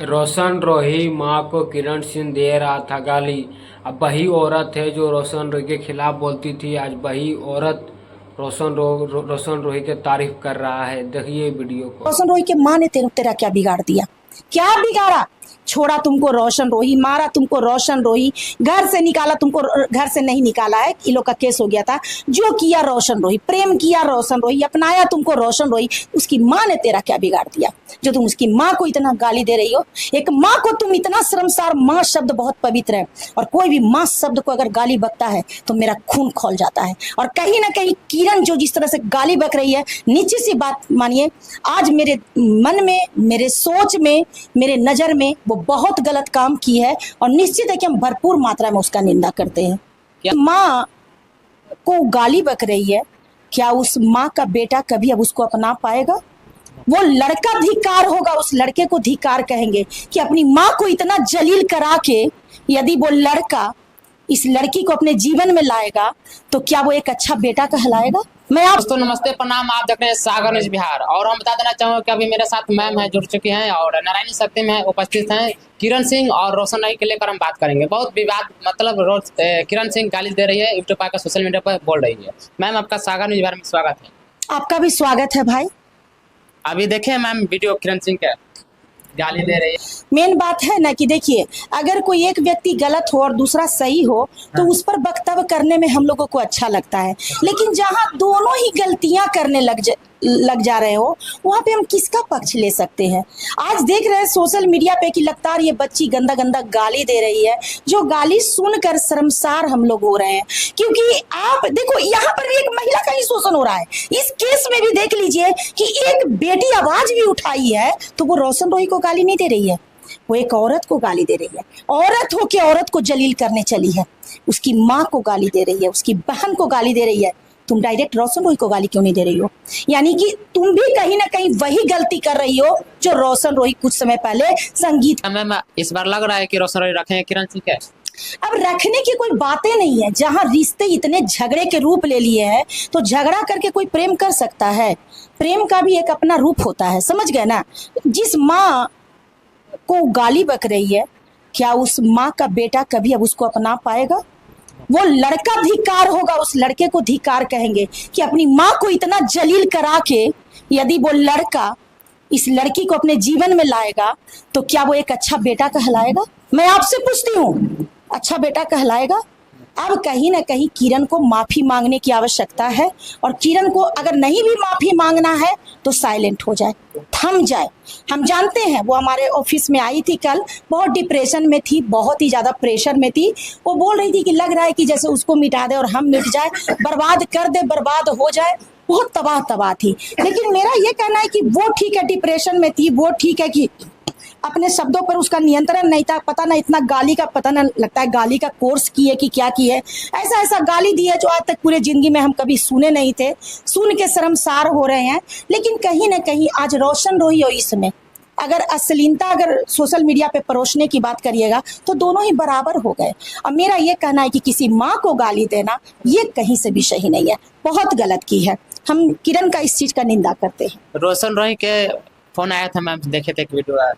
रोशन रोही मां को किरण सिंह दे रहा था गाली। अब वही औरत है जो रोशन रोही के खिलाफ बोलती थी, आज वही औरत रोशन रोही की तारीफ कर रहा है। देखिए वीडियो को। रोशन रोही के माँ ने तेरा क्या बिगाड़ दिया? क्या बिगाड़ा? छोड़ा तुमको रोशन रोही, मारा तुमको रोशन रोही, घर से निकाला तुमको, घर से नहीं निकाला है, इन लोग का केस हो गया था। जो किया रोशन रोही, प्रेम किया रोशन रोही, अपनाया तुमको रोशन रोही। उसकी माँ ने तेरा क्या बिगाड़ दिया जो तुम उसकी माँ को इतना गाली दे रही हो? एक माँ को तुम इतना शर्मसार, माँ शब्द बहुत पवित्र है और कोई भी माँ शब्द को अगर गाली बकता है तो मेरा खून खौल जाता है। और कहीं ना कहीं किरण जो जिस तरह से गाली बक रही है, निश्चित सी बात मानिए, आज मेरे मन में, मेरे सोच में, मेरे नजर में वो बहुत गलत काम की है और निश्चित है कि हम भरपूर मात्रा में उसका निंदा करते हैं। माँ को गाली बक रही है, क्या उस माँ का बेटा कभी अब उसको अपना पाएगा? वो लड़का धिक्कार होगा, उस लड़के को धिक्कार कहेंगे कि अपनी माँ को इतना जलील करा के यदि वो लड़का इस लड़की को अपने जीवन में लाएगा तो क्या वो एक अच्छा बेटा कहलाएगा? मैं आप दोस्तों नमस्ते, प्रणाम। आप देख रहे हैं सागर न्यूज बिहार और हम बता देना चाहूंगा कि अभी मेरे साथ मैम है, जुड़ चुकी हैं और नारायणी शक्ति में उपस्थित हैं। किरण सिंह और रोशन रोही के लेकर हम बात करेंगे। बहुत विवाद, मतलब किरण सिंह गाली दे रही है, यूट्यूब पर, सोशल मीडिया पर बोल रही है। मैम आपका सागर न्यूज बिहार में स्वागत है। आपका भी स्वागत है भाई। अभी देखे मैम वीडियो, किरण सिंह के गाली दे रही है। मेन बात है ना कि देखिए, अगर कोई एक व्यक्ति गलत हो और दूसरा सही हो तो उस पर वक्तव्य करने में हम लोगों को अच्छा लगता है, लेकिन जहां दोनों ही गलतियां करने लग जा रहे हो वहां पे हम किसका पक्ष ले सकते हैं? आज देख रहे हैं सोशल मीडिया पे कि लगातार ये बच्ची गंदा गंदा गाली दे रही है, जो गाली सुनकर शर्मसार हम लोग हो रहे हैं। क्योंकि आप देखो, यहाँ पर भी एक महिला का ही शोषण हो रहा है। इस केस में भी देख लीजिए कि एक बेटी आवाज भी उठाई है तो वो रोशन रोही को गाली नहीं दे रही है, वो एक औरत को गाली दे रही है। औरत हो के औरत को जलील करने चली है, उसकी माँ को गाली दे रही है, उसकी बहन को गाली दे रही है। तुम डायरेक्ट रोशन रोही को गाली क्यों नहीं दे रही हो? यानी कि तुम भी कहीं ना कहीं वही गलती कर रही हो जो रोशन रोही कुछ समय पहले संगीत। मैम इस बार लग रहा है कि रोशन रोही रखे किरण सिंह के। अब रखने की कोई बातें नहीं है। जहां रिश्ते इतने झगड़े के रूप ले लिए हैं तो झगड़ा करके कोई प्रेम कर सकता है? प्रेम का भी एक अपना रूप होता है, समझ गए ना? जिस माँ को गाली बक रही है, क्या उस माँ का बेटा कभी अब उसको अपना पाएगा? वो लड़का धिक्कार होगा, उस लड़के को धिक्कार कहेंगे कि अपनी माँ को इतना जलील करा के यदि वो लड़का इस लड़की को अपने जीवन में लाएगा तो क्या वो एक अच्छा बेटा कहलाएगा? मैं आपसे पूछती हूँ, अच्छा बेटा कहलाएगा? अब कहीं ना कहीं किरण को माफी मांगने की आवश्यकता है और किरण को अगर नहीं भी माफी मांगना है तो साइलेंट हो जाए, थम जाए। हम जानते हैं वो हमारे ऑफिस में आई थी कल, बहुत डिप्रेशन में थी, बहुत ही ज्यादा प्रेशर में थी। वो बोल रही थी कि लग रहा है कि जैसे उसको मिटा दे और हम मिट जाए, बर्बाद कर दे, बर्बाद हो जाए। बहुत तबाह थी। लेकिन मेरा ये कहना है कि वो ठीक है, डिप्रेशन में थी, वो ठीक है कि अपने शब्दों पर उसका नियंत्रण नहीं था। पता ना इतना गाली का, पता ना लगता है गाली का कोर्स की है कि क्या की है। ऐसा ऐसा गाली दी है जो आज तक पूरे जिंदगी में हम कभी सुने नहीं थे, सुन के शर्मसार हो रहे हैं। लेकिन कहीं ना कहीं आज रोशन रोही और इसमें अगर अश्लीलता अगर सोशल मीडिया पे परोसने की बात करिएगा तो दोनों ही बराबर हो गए। और मेरा ये कहना है कि किसी माँ को गाली देना ये कहीं से भी सही नहीं है, बहुत गलत की है। हम किरण का इस चीज का निंदा करते हैं। रोशन रोही के फोन आया था मैम, देखे थे एक वीडियो आया।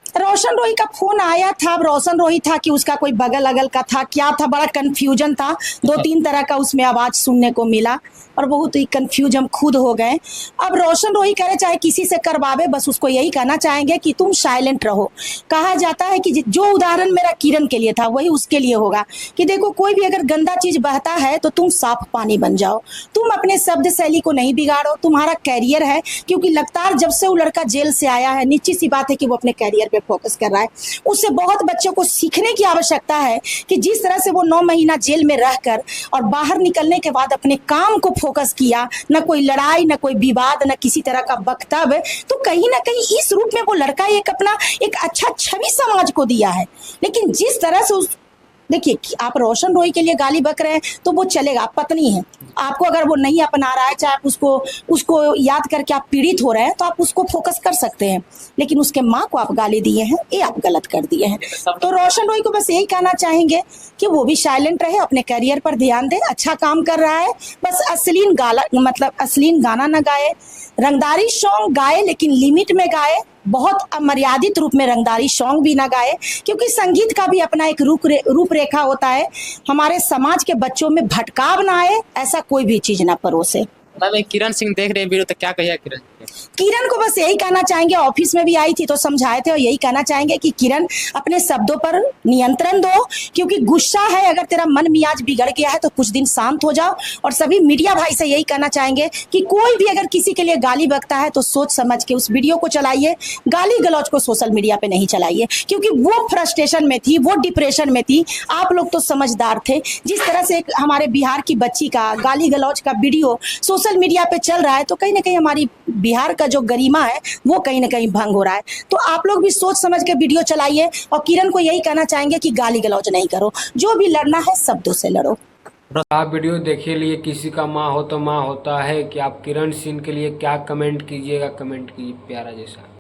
रोशन रोही का फोन आया था। अब रोशन रोही था कि उसका कोई बगल अगल का था, क्या था, बड़ा कंफ्यूजन था। 2-3 तरह का उसमें आवाज सुनने को मिला और बहुत ही कंफ्यूज हम खुद हो गए। अब रोशन रोही करे चाहे किसी से करवावे, बस उसको यही कहना चाहेंगे कि तुम साइलेंट रहो। कहा जाता है कि जो उदाहरण मेरा किरण के लिए था वही उसके लिए होगा कि देखो, कोई भी अगर गंदा चीज बहता है तो तुम साफ पानी बन जाओ। तुम अपने शब्द शैली को नहीं बिगाड़ो, तुम्हारा कैरियर है। क्योंकि लगातार जब से वो लड़का जेल से आया है, निश्चित सी बात है कि वो अपने कैरियर पे फोकस कर रहा है। उससे बहुत बच्चों को सीखने की आवश्यकता है कि जिस तरह से वो 9 महीना जेल में रहकर और बाहर निकलने के बाद अपने काम को फोकस किया, न कोई लड़ाई, न कोई विवाद, न किसी तरह का वक्तव्य, तो कहीं ना कहीं इस रूप में वो लड़का एक अपना एक अच्छा छवि समाज को दिया है। लेकिन जिस तरह से देखिए कि आप रोशन रोही के लिए गाली बक रहे हैं तो वो चलेगा, आप पत्नी हैं, आपको अगर वो नहीं अपना रहा है, चाहे आप उसको याद करके आप पीड़ित हो रहे हैं तो आप उसको फोकस कर सकते हैं। लेकिन उसके माँ को आप गाली दिए हैं, ये आप गलत कर दिए हैं। तो रोशन रोही को बस यही कहना चाहेंगे कि वो भी साइलेंट रहे, अपने करियर पर ध्यान दे। अच्छा काम कर रहा है, बस अश्लील गाना ना गाए, रंगदारी सॉन्ग गाए लेकिन लिमिट में गाए, बहुत अमर्यादित रूप में रंगदारी सॉन्ग भी ना गाए, क्योंकि संगीत का भी अपना एक रूपरेखा होता है। हमारे समाज के बच्चों में भटकाव ना आए, ऐसा कोई भी चीज ना परोसे। मैम एक किरण सिंह देख रहे हैं वीडियो, तो क्या कहिए किरण? किरण को बस यही कहना चाहेंगे, ऑफिस में भी आई थी तो समझाए थे, और यही कहना चाहेंगे कि किरण अपने शब्दों पर नियंत्रण दो, क्योंकि गुस्सा है, अगर तेरा मन मियाज बिगड़ गया है तो कुछ दिन शांत हो जाओ। और सभी मीडिया भाई से यही कहना चाहेंगे कि कोई भी अगर किसी के लिए गाली बकता है तो सोच समझ के उस वीडियो को चलाइए, गाली गलौज को सोशल मीडिया पे नहीं चलाइए, क्योंकि वो फ्रस्ट्रेशन में थी, वो डिप्रेशन में थी। आप लोग तो समझदार थे। जिस तरह से एक हमारे बिहार की बच्ची का गाली गलौज का वीडियो सोशल मीडिया पे चल रहा है, तो कहीं ना कहीं हमारी बिहार का जो गरिमा है वो कहीं ना कहीं भंग हो रहा है। तो आप लोग भी सोच समझ के वीडियो चलाइए, और किरण को यही कहना चाहेंगे कि गाली गलौज नहीं करो, जो भी लड़ना है शब्दों से लड़ो। आप वीडियो देखे लिए किसी का माँ हो तो माँ होता है कि आप किरण सिंह के लिए क्या कमेंट कीजिएगा, कमेंट कीजिए प्यारा जैसा।